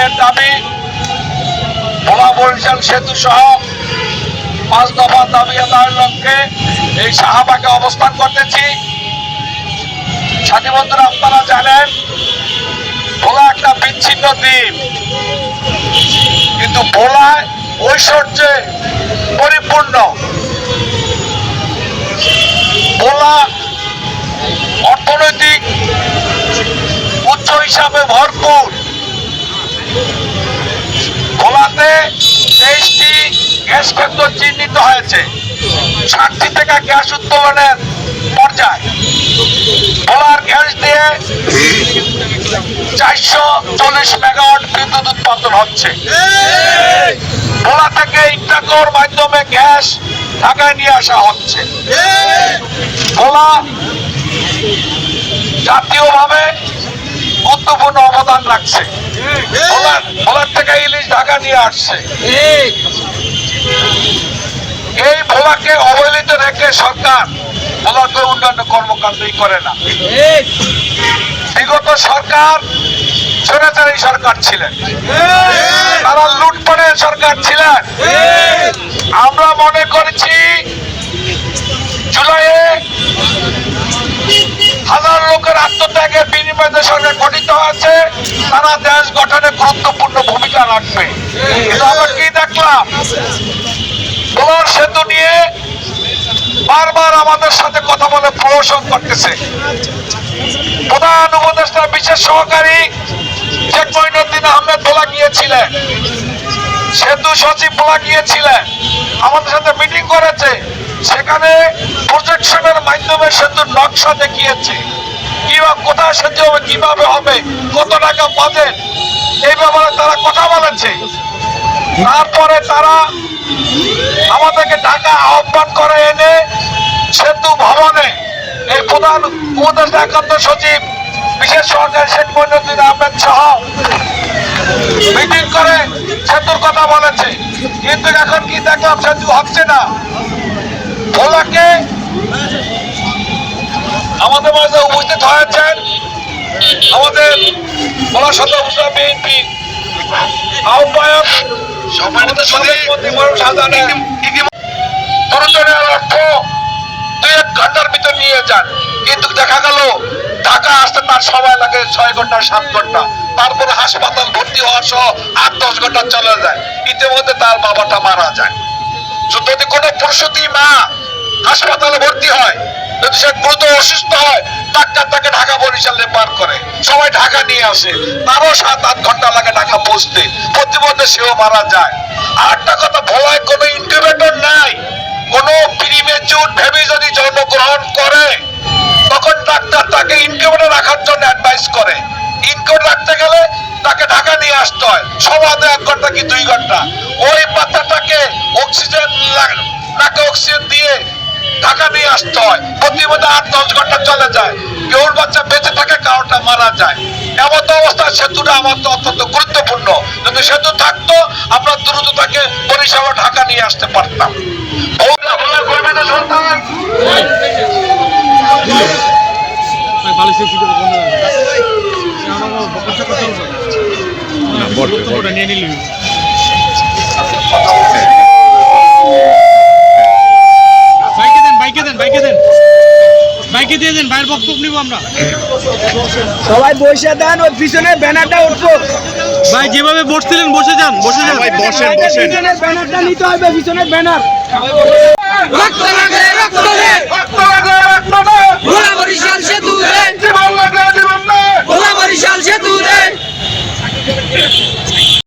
আমাদের দাবি ভোলা বরিশাল সেতু সহ 5 দফা দাবি আদায়ের লক্ষ্যে এই শাহবাগে অবস্থান করতেছি। সাথী বন্ধুরা, আপনারা জানেন ভোলা একটা বিচ্ছিন্ন দ্বীপ, কিন্তু ভোলায় ঐশ্বর্যে পরিপূর্ণ। ভোলা অর্থনৈতিক উৎস হিসাবে ভরপুর। ভোলাতে 23টি গ্যাস ক্ষেত্র চিহ্নিত হয়েছে, 60টি থেকে গ্যাস উত্তোলনের পর্যায়ে। ভোলার গ্যাস দিয়ে 440 মেগাওয়াট বিদ্যুৎ উৎপাদন হচ্ছে। ভোলা থেকে ইন্টাকোর মাধ্যমে গ্যাস ঢাকায় নিয়ে আসা হচ্ছে। ভোলা জাতীয়ভাবে গুরুত্বপূর্ণ অবদান রাখছে। ভোলার থেকে ইলিশ ঢাকা নিয়ে আসছে। এই ভোলাকে অবহেলিত রেখে সরকার ভোলাকে উন্নয়ন কর্মকাণ্ডই করে না। বিগত সরকার স্বৈরাচারী সরকার ছিলেন, তারা লুটপাটের সরকার ছিলেন। আমরা মনে করছি জুলাইয়ে হাজার লোকের আত্মত্যাগের বিনিময়ে সরকার গঠিত হয়েছে, তারা দেশ গঠনে গুরুত্বপূর্ণ ভূমিকা রাখবে। কিন্তু আমরা কি দেখলাম, ভোলার সেতু নিয়ে বারবার আমাদের সাথে কথা বলে প্রহসন করতেছে। প্রধান উপদেষ্টা বিশেষ সহকারী শেখ মঈনুদ্দিন আহমেদ ভোলা গিয়েছিলেন, সেতু সচিব ভোলা গিয়েছিলেন, আমাদের সাথে মিটিং করেছে। সেখানে প্রজেকশনের মাধ্যমে সেতুর নকশা দেখিয়েছে, কিভাবে কোথায় সেতু হবে, কিভাবে হবে, কত টাকা বাজেট, এই ব্যাপারে তারা কথা বলেছে। তারপরে তারা আমাদেরকে ঢাকা আহ্বান করে এনে সেতু ভবনে এই প্রধান উপদেষ্টা একান্ত সচিব বিশেষ সহকারী শেখ মঈনুদ্দিন আহমেদ সহ মিটিং করে সেতুর কথা বলেছে। কিন্তু এখন কি দেখলাম, সেতু হচ্ছে না। ভোলাকে আমাদের মাঝে উপস্থিত হয়েছেন আমাদের ভোলা সদর উপজেলা বিএনপি আহ্বায়ক অর্থ 2-1 ঘন্টার ভিতর নিয়ে যান। কিন্তু দেখা গেল ঢাকা আসতে তার সময় লাগে 6 ঘন্টা 7 ঘন্টা, তারপরে হাসপাতাল ভর্তি হওয়া সহ 8-10 ঘন্টা চলে যায়। ইতিমধ্যে তার বাবাটা মারা যায়। যদি কোনো প্রসূতি মা হাসপাতালে ভর্তি হয়, যদি সে গুরুতর অসুস্থ হয়, ডাক্তার তাকে ঢাকা বরিশাল রেফার করে, সবাই ঢাকা নিয়ে আসে, তারও 7-8 ঘন্টা লাগে ঢাকা পৌঁছতে, প্রতিমধ্যে সেও মারা যায়। আর একটা কথা, ভোলায় কোনো ইনকিউবেটর নাই। কোনো প্রিমেচুর ভেবে যদি জন্মগ্রহণ করে, তখন ডাক্তার তাকে ইনকিউবেটর রাখার জন্য অ্যাডভাইস করে। ইনকিউবেটর রাখতে গেলে তাকে ঢাকা নিয়ে আসতে হয়, সমাজে 1 ঘন্টা কি 2 ঘন্টা। ওই বাচ্চাটাকে অক্সিজেন নাকে অক্সিজেন দিয়ে ঢাকা নিয়ে আসতে হয়, প্রতিমধ্যে 8-10 ঘন্টা চলে যায়। কেউর বাচ্চা বেঁচে থাকে, কারোটা মারা যায়। এমন অবস্থায় সেতুটা আমার তো অত্যন্ত গুরুত্বপূর্ণ। যদি সেতু থাকতো, আমরা দ্রুত তাকে বরিশাল ঢাকা নিয়ে আসতে পারতাম। সবাই বসে দেন, ওই পিছনে ব্যানারটা উঠবো। ভাই যেভাবে বসছিলেন বসে যান, বসে যান ভাই, বসেন বসেন। ব্যানারটা নিতে হবে, পিছনের ব্যানার।